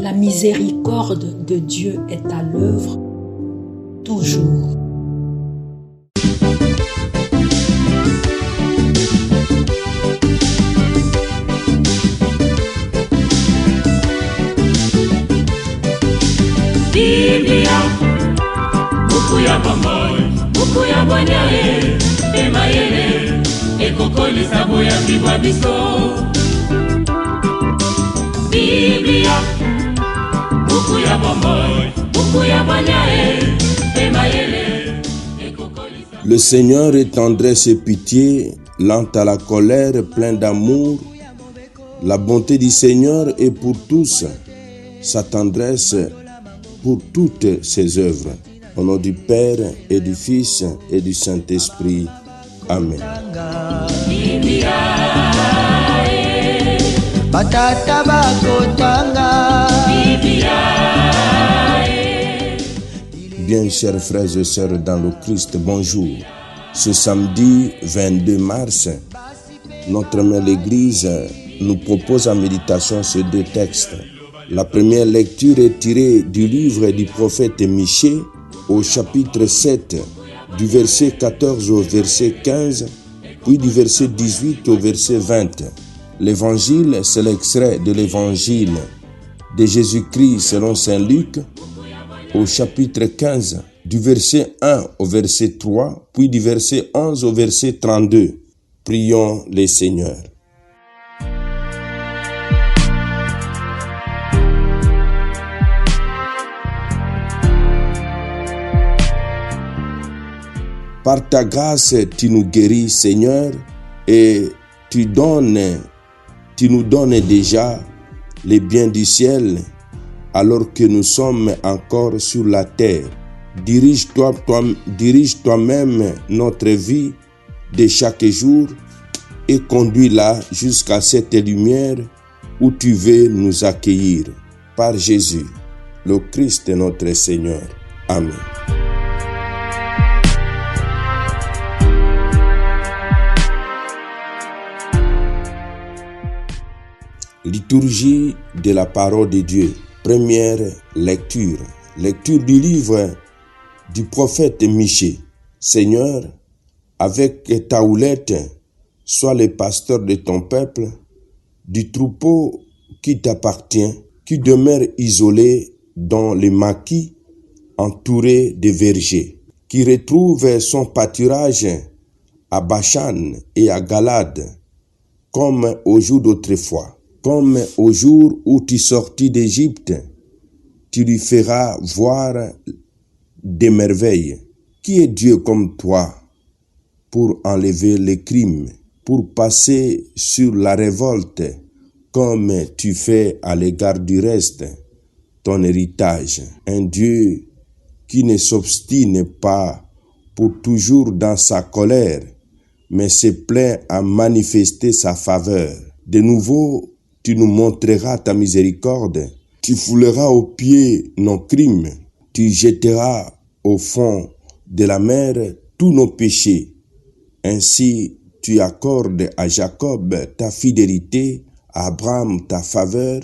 La miséricorde de Dieu est à l'œuvre toujours. Biblia, buku ya bomoi, buku ya bwanyae, emayele, ekokolisa boya bibwa biso. Biblia, buku ya bomoi, buku ya bwanyae, emayele, ekokolisa. Le Seigneur est tendresse et pitié, lent à la colère, plein d'amour. La bonté du Seigneur est pour tous, sa tendresse pour toutes ses œuvres. Au nom du Père et du Fils et du Saint-Esprit. Amen. Bien, chers frères et sœurs dans le Christ, bonjour. Ce samedi 22 mars, notre mère l'Église nous propose en méditation ces deux textes. La première lecture est tirée du livre du prophète Michée au chapitre 7, du verset 14 au verset 15, puis du verset 18 au verset 20. L'évangile, c'est l'extrait de l'évangile de Jésus-Christ selon saint Luc au chapitre 15, du verset 1 au verset 3, puis du verset 11 au verset 32. Prions le Seigneur. Par ta grâce, tu nous guéris, Seigneur, et tu nous donnes déjà les biens du ciel, alors que nous sommes encore sur la terre. Dirige toi-même notre vie de chaque jour et conduis-la jusqu'à cette lumière où tu veux nous accueillir. Par Jésus, le Christ notre Seigneur. Amen. Liturgie de la parole de Dieu. Première lecture. Lecture du livre du prophète Michée. Seigneur, avec ta houlette, sois le pasteur de ton peuple, du troupeau qui t'appartient, qui demeure isolé dans le maquis, entouré de vergers, qui retrouve son pâturage à Bachan et à Galade, comme au jour d'autrefois. Comme au jour où tu sortis d'Égypte, tu lui feras voir des merveilles. Qui est Dieu comme toi pour enlever les crimes, pour passer sur la révolte, comme tu fais à l'égard du reste, ton héritage. Un Dieu qui ne s'obstine pas pour toujours dans sa colère, mais se plaît à manifester sa faveur. De nouveau, tu nous montreras ta miséricorde, tu fouleras aux pieds nos crimes, tu jetteras au fond de la mer tous nos péchés. Ainsi, tu accordes à Jacob ta fidélité, à Abraham ta faveur,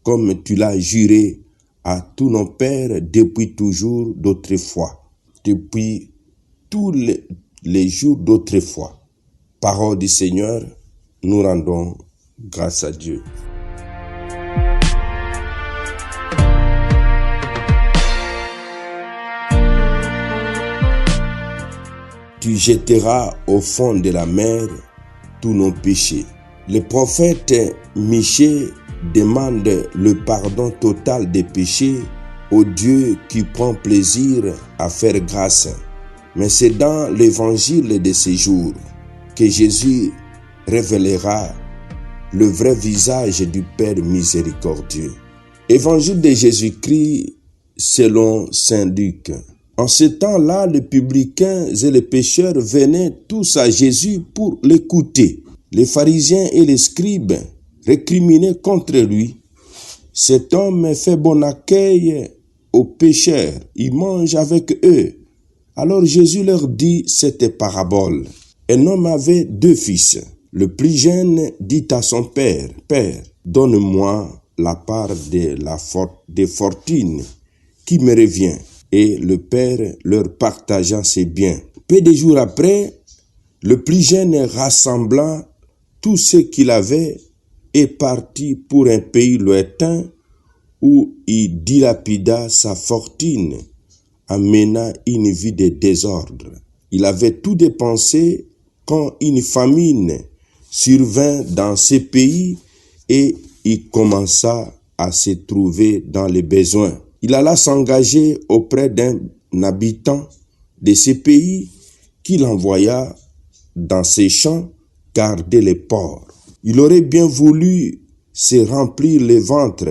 comme tu l'as juré à tous nos pères depuis toujours d'autrefois, depuis tous les jours d'autrefois. Parole du Seigneur, nous rendons grâce à Dieu. Tu jetteras au fond de la mer tous nos péchés. Le prophète Michée demande le pardon total des péchés au Dieu qui prend plaisir à faire grâce. Mais c'est dans l'évangile de ces jours que Jésus révélera le vrai visage du Père miséricordieux. Évangile de Jésus-Christ selon saint Luc. En ce temps-là, les publicains et les pécheurs venaient tous à Jésus pour l'écouter. Les pharisiens et les scribes récriminaient contre lui. Cet homme fait bon accueil aux pécheurs, il mange avec eux. Alors Jésus leur dit cette parabole. Un homme avait 2 fils. Le plus jeune dit à son père, « Père, donne-moi la part des fortunes qui me revient. Et le père leur partagea ses biens. Peu de jours après, le plus jeune rassembla tout ce qu'il avait et partit pour un pays lointain où il dilapida sa fortune, amena une vie de désordre. Il avait tout dépensé quand une famine survint dans ce pays et il commença à se trouver dans les besoins. Il alla s'engager auprès d'un habitant de ce pays qu'il envoya dans ses champs garder les porcs. Il aurait bien voulu se remplir le ventre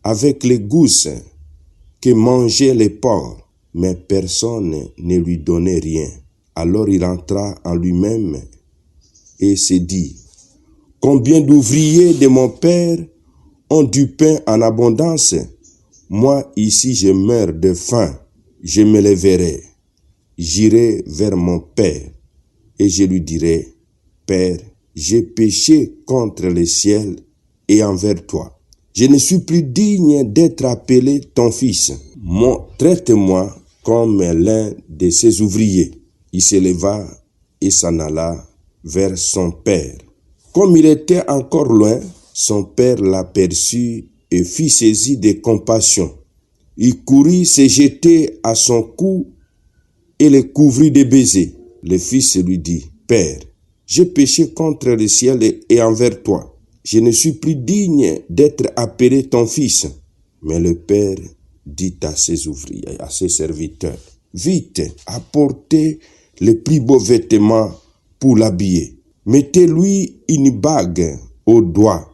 avec les gousses que mangeaient les porcs, mais personne ne lui donnait rien. Alors il entra en lui-même et se dit: combien d'ouvriers de mon père ont du pain en abondance? Moi ici je meurs de faim. Je me lèverai, j'irai vers mon père et je lui dirai: Père, j'ai péché contre le ciel et envers toi. Je ne suis plus digne d'être appelé ton fils. Traite-moi comme l'un de ses ouvriers. Il se leva et s'en alla vers son père. Comme il était encore loin, son père l'aperçut et fit saisi de compassion. Il courut se jeter à son cou et le couvrit de baisers. Le fils lui dit: Père, j'ai péché contre le ciel et envers toi. Je ne suis plus digne d'être appelé ton fils. Mais le père dit à ses ouvriers, à ses serviteurs: vite, apportez les plus beaux vêtements pour l'habiller. Mettez-lui une bague au doigt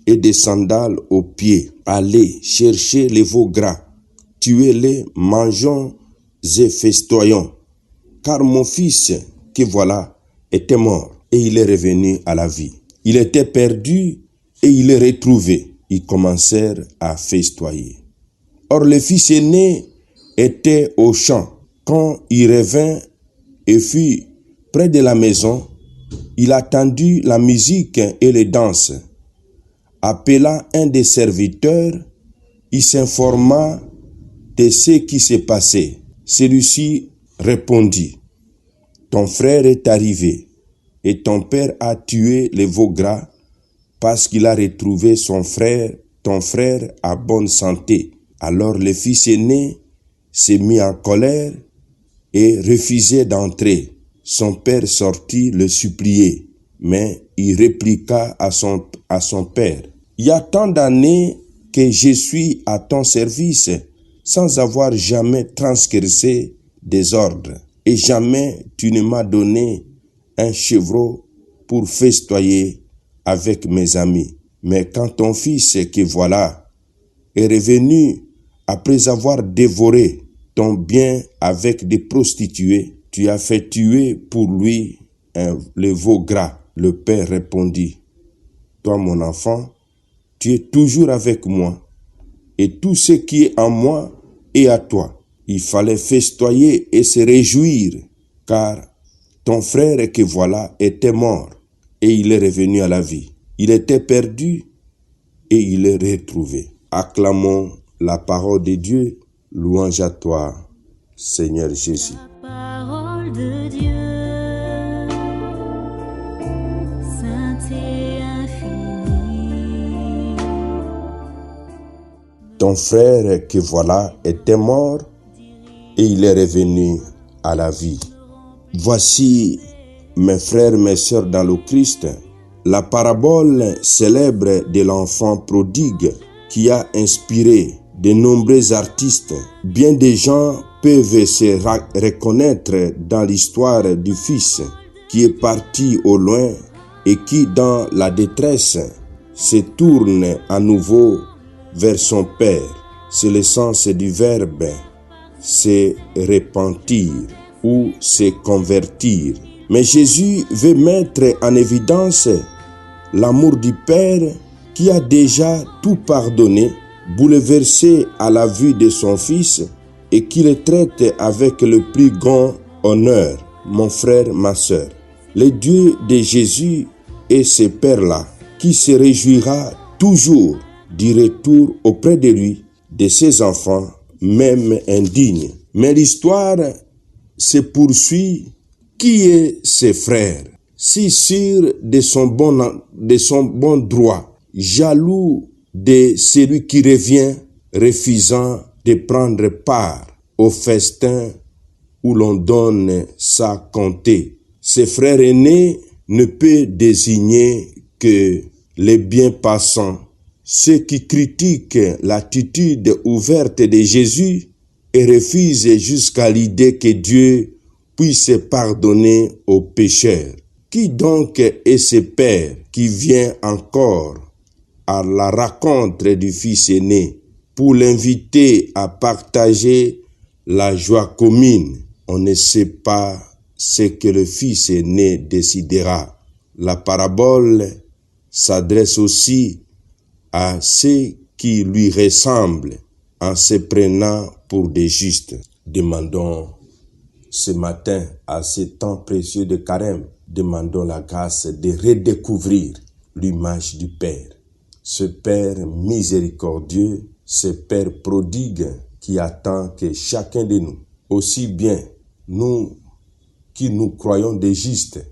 et des sandales aux pieds. Allez chercher les veaux gras, tuez-les, mangeons et festoyons. Car mon fils, que voilà, était mort et il est revenu à la vie. Il était perdu et il est retrouvé. Ils commencèrent à festoyer. Or le fils aîné était au champ. Quand il revint et fut près de la maison, il attendit la musique et les danses. Appelant un des serviteurs, il s'informa de ce qui se passait. Celui-ci répondit: ton frère est arrivé et ton père a tué les veaux gras parce qu'il a retrouvé ton frère à bonne santé. Alors le fils aîné s'est mis en colère et refusait d'entrer. Son père sortit le supplier, mais il répliqua à son père: il y a tant d'années que je suis à ton service sans avoir jamais transgressé des ordres, et jamais tu ne m'as donné un chevreau pour festoyer avec mes amis. Mais quand ton fils, que voilà, est revenu après avoir dévoré ton bien avec des prostituées, tu as fait tuer pour lui le veau gras. Le père répondit: toi, mon enfant, tu es toujours avec moi, et tout ce qui est en moi est à toi. Il fallait festoyer et se réjouir, car ton frère que voilà était mort, et il est revenu à la vie. Il était perdu, et il est retrouvé. Acclamons la parole de Dieu. Louange à toi, Seigneur Jésus. La parole de Dieu, sainte et infinie. Ton frère que voilà était mort et il est revenu à la vie. Voici, mes frères, mes sœurs dans le Christ, la parabole célèbre de l'enfant prodigue qui a inspiré de nombreux artistes. Bien des gens peuvent se reconnaître dans l'histoire du fils qui est parti au loin et qui, dans la détresse, se tourne à nouveau vers son père. C'est le sens du verbe se repentir ou se convertir. Mais Jésus veut mettre en évidence l'amour du Père qui a déjà tout pardonné, bouleversé à la vue de son Fils et qui le traite avec le plus grand honneur. Mon frère, ma sœur, le Dieu de Jésus est ce Père-là qui se réjouira toujours du retour auprès de lui de ses enfants, même indignes. Mais l'histoire se poursuit. Qui est ses frères? Si sûr de son bon droit, jaloux de celui qui revient, refusant de prendre part au festin où l'on donne sa comté. Ses frères aînés ne peut désigner que les bien-passants, ceux qui critiquent l'attitude ouverte de Jésus et refusent jusqu'à l'idée que Dieu puisse pardonner aux pécheurs. Qui donc est ce père qui vient encore à la rencontre du fils aîné pour l'inviter à partager la joie commune? On ne sait pas ce que le fils aîné décidera. La parabole s'adresse aussi à ceux qui lui ressemblent en se prenant pour des justes. Demandons ce matin, à ce temps précieux de carême, demandons la grâce de redécouvrir l'image du Père. Ce Père miséricordieux, ce Père prodigue qui attend que chacun de nous, aussi bien nous qui nous croyons des justes,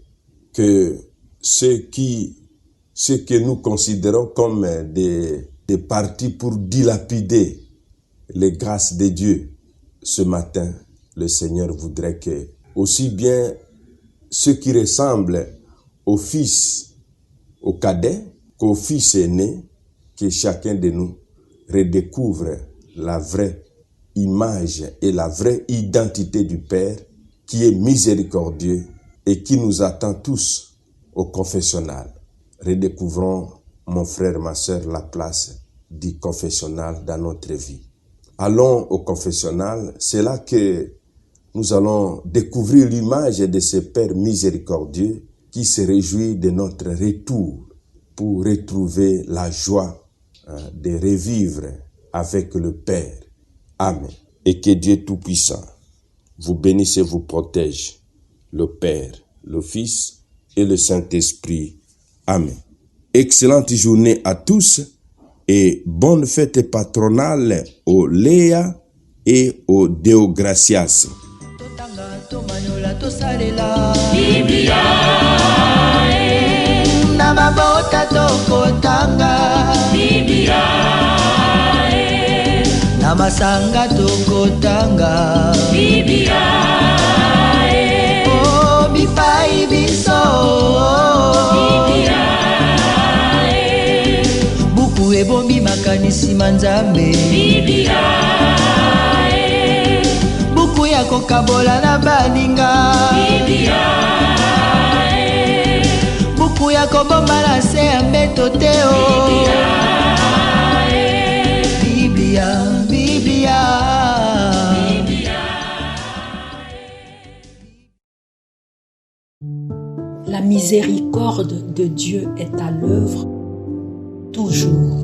que ceux que nous considérons comme des partis pour dilapider les grâces de Dieu. Ce matin, le Seigneur voudrait que, aussi bien ceux qui ressemblent au fils, au cadet, qu'au fils aîné, que chacun de nous redécouvre la vraie image et la vraie identité du Père qui est miséricordieux et qui nous attend tous au confessionnal. Redécouvrons, mon frère, ma sœur, la place du confessionnal dans notre vie. Allons au confessionnal, c'est là que nous allons découvrir l'image de ce Père miséricordieux qui se réjouit de notre retour pour retrouver la joie de revivre avec le Père. Amen. Et que Dieu Tout-Puissant vous bénisse et vous protège, le Père, le Fils et le Saint-Esprit. Amen. Excellente journée à tous et bonne fête patronale au Léa et au Deogracias. Biblia, na mabota tokotanga Biblia, na masanga tokotanga Biblia, oh bipai biso Biblia, buku ebombi makanisi manzambe Biblia, buku ya kokabola na baninga Biblia, buku ya kobomba na se ya mbeto te o Biblia, Biblia. La miséricorde de Dieu est à l'œuvre toujours.